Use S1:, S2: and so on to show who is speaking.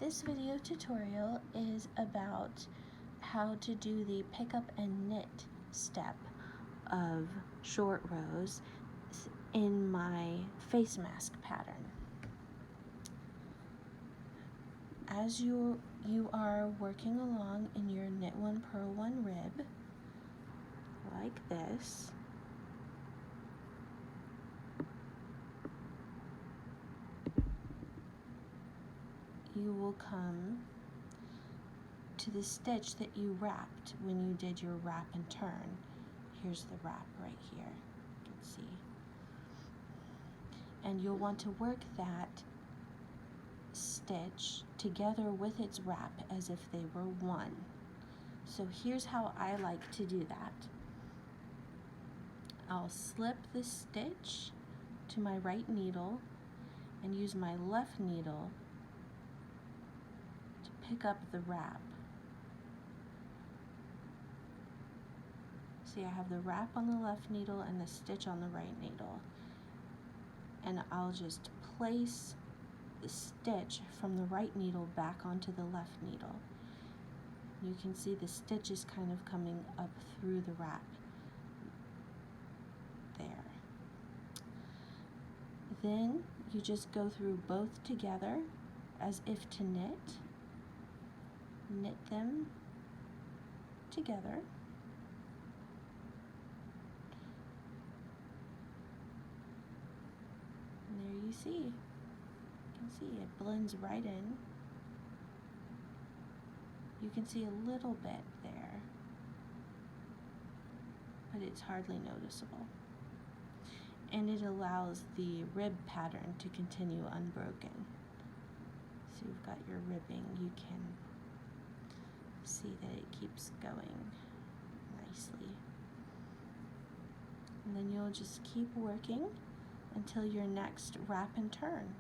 S1: This video tutorial is about how to do the pick up and knit step of short rows in my face mask pattern. As you are working along in your knit one purl one rib like this, you will come to the stitch that you wrapped when you did your wrap and turn. Here's the wrap right here, you can see. And you'll want to work that stitch together with its wrap as if they were one. So here's how I like to do that. I'll slip the stitch to my right needle and use my left needle to pick up the wrap. See, I have the wrap on the left needle and the stitch on the right needle. And I'll just place the stitch from the right needle back onto the left needle. You can see the stitch is kind of coming up through the wrap there. Then you just go through both together as if to knit. Knit them together. And there you see. You can see it blends right in. You can see a little bit there, but it's hardly noticeable. And it allows the rib pattern to continue unbroken. So you've got your ribbing, you can see that it keeps going nicely. And then you'll just keep working until your next wrap and turn.